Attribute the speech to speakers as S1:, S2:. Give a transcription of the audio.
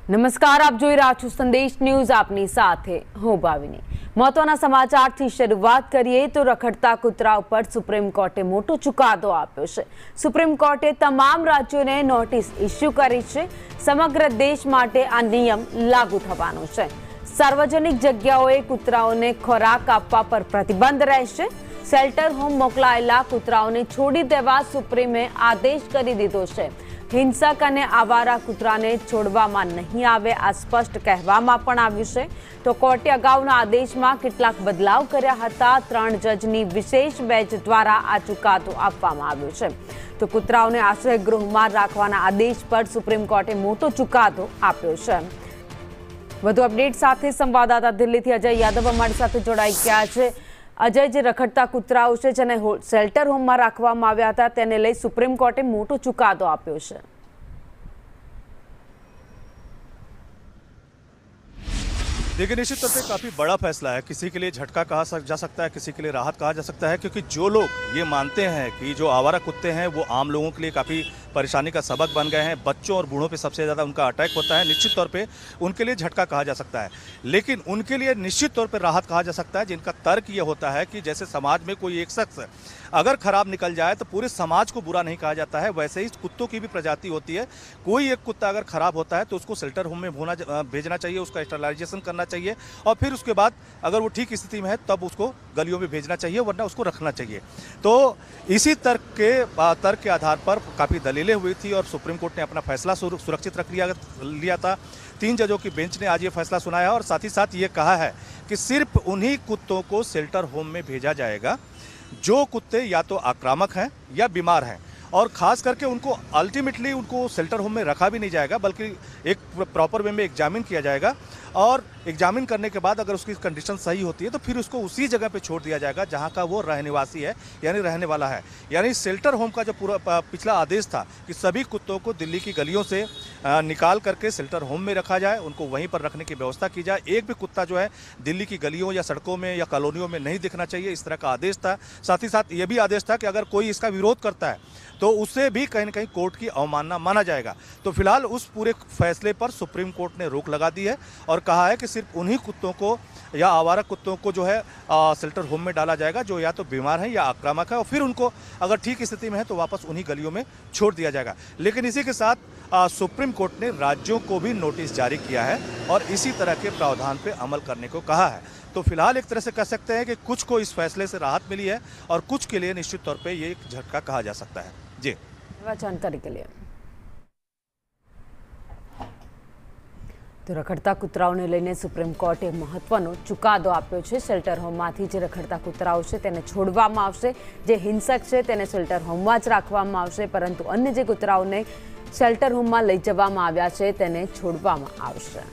S1: નમસ્કાર, આપ જોઈ રહ્યા છો સંદેશ ન્યૂઝ। આપની સાથે હું ભાવિની। મહત્વના સમાચારથી શરૂઆત કરીએ તો રખડતા કૂતરા ઉપર સુપ્રીમ કોર્ટે મોટો ચુકાદો આપ્યો છે। સુપ્રીમ કોર્ટે તમામ રાજ્યોને નોટિસ ઇસ્યુ કરી છે। સમગ્ર દેશ માટે આ નિયમ લાગુ થવાનો છે। સાર્વજનિક જગ્યાઓએ કૂતરાઓને ખોરાક આપવા પર પ્રતિબંધ રહેશે। શેલ્ટર હોમ મોકલાયેલા કૂતરાઓને છોડી દેવા સુપ્રીમે આદેશ કરી દીધો છે। हिंसक અને આવારા કૂતરાને છોડવામાં નહીં આવે આ સ્પષ્ટ કહેવામાં પણ આવ્યું છે। તો કોર્ટે અગાઉના આદેશમાં કેટલાક બદલાવ કર્યા હતા। 3 જજની વિશેષ બેન્ચ દ્વારા આ ચુકાદો આપવામાં આવ્યો છે। તો કૂતરાઓને આશ્રયગૃહમાં રાખવાના આદેશ પર સુપ્રીમ કોર્ટે મોટો ચુકાદો આપ્યો છે। વધુ અપડેટ સાથે સંવાદદાતા દિલ્હીથી અજય યાદવ અમારી સાથે જોડાઈ ગયા છે। અજય, જે રખડતા કૂતરાઓ છે જેને શેલ્ટર હોમમાં રાખવામાં આવ્યા હતા તેને લઈ સુપ્રીમ કોર્ટે મોટો ચુકાદો આપ્યો છે।
S2: देखिए, निश्चित तौर पे काफ़ी बड़ा फैसला है। किसी के लिए झटका कहा जा सकता है, किसी के लिए राहत कहा जा सकता है, क्योंकि जो लोग ये मानते हैं कि जो आवारा कुत्ते हैं वो आम लोगों के लिए काफ़ी परेशानी का सबक बन गए हैं। बच्चों और बूढ़ों पे सबसे ज़्यादा उनका अटैक होता है। निश्चित तौर पे उनके लिए झटका कहा जा सकता है, लेकिन उनके लिए निश्चित तौर पे राहत कहा जा सकता है, जिनका तर्क ये होता है कि जैसे समाज में कोई एक शख्स अगर खराब निकल जाए तो पूरे समाज को बुरा नहीं कहा जाता है, वैसे ही कुत्तों की भी प्रजाति होती है। कोई एक कुत्ता अगर खराब होता है तो उसको शेल्टर होम में भेजना चाहिए, उसका स्टरलाइजेशन करना चाहिए और फिर उसके बाद अगर वो ठीक स्थिति में है तब उसको गलियों में भेजना चाहिए, वरना उसको रखना चाहिए। तो इसी तर्क के आधार पर काफ़ी दलीलें हुई थी और सुप्रीम कोर्ट ने अपना फैसला सुरक्षित रख लिया था। 3 जजों की बेंच ने आज ये फैसला सुनाया और साथ ही साथ ये कहा है कि सिर्फ उन्हीं कुत्तों को शेल्टर होम में भेजा जाएगा जो कुत्ते या तो आक्रामक हैं या बीमार हैं, और ख़ास करके उनको अल्टीमेटली उनको शेल्टर होम में रखा भी नहीं जाएगा, बल्कि एक प्रॉपर वे में एग्जामिन किया जाएगा और एग्जामिन करने के बाद अगर उसकी कंडीशन सही होती है तो फिर उसको उसी जगह पे छोड़ दिया जाएगा जहां का वो रहनेवासी है, यानी रहने वाला है। यानी शेल्टर होम का जो पूरा पिछला आदेश था कि सभी कुत्तों को दिल्ली की गलियों से निकाल करके शेल्टर होम में रखा जाए, उनको वहीं पर रखने की व्यवस्था की जाए। एक भी कुत्ता जो है दिल्ली की गलियों या सड़कों में या कॉलोनियों में नहीं दिखना चाहिए, इस तरह का आदेश था। साथ ही साथ ये भी आदेश था कि अगर कोई इसका विरोध करता है तो उससे भी कहीं ना कहीं कोर्ट की अवमानना माना जाएगा। तो फिलहाल उस पूरे फैसले पर सुप्रीम कोर्ट ने रोक लगा दी है और कहा है कि सिर्फ उन्हीं कुत्तों को या आवारा कुत्तों को जो है शेल्टर होम में डाला जाएगा जो या तो बीमार है या आक्रामक है, और फिर उनको अगर ठीक स्थिति में है तो वापस उन्हीं गलियों में छोड़ दिया जाएगा। लेकिन इसी के साथ सुप्रीम कोर्ट ने राज्यों को भी नोटिस जारी किया है और इसी तरह के प्रावधान पर अमल करने को कहा है। तो फिलहाल एक तरह से कह सकते हैं कि कुछ को इस फैसले से राहत मिली है और कुछ के लिए निश्चित तौर पर ये एक झटका कहा जा सकता है। जी,
S1: जानकारी के लिए। तो रखड़ता कूतराओने लईने सुप्रीम कोर्टे महत्वनो चुकादो आप्यो छे। शेल्टर होममांथी जे रखड़ता कूतराओ छे तेने छोडवामां आवशे, जे हिंसक छे तेने शेल्टर होममां ज राखवामां आवशे, परंतु अन्य जे कूतराओने शेल्टर होममां लई जवामां आव्या छे तेने छोडवामां आवशे।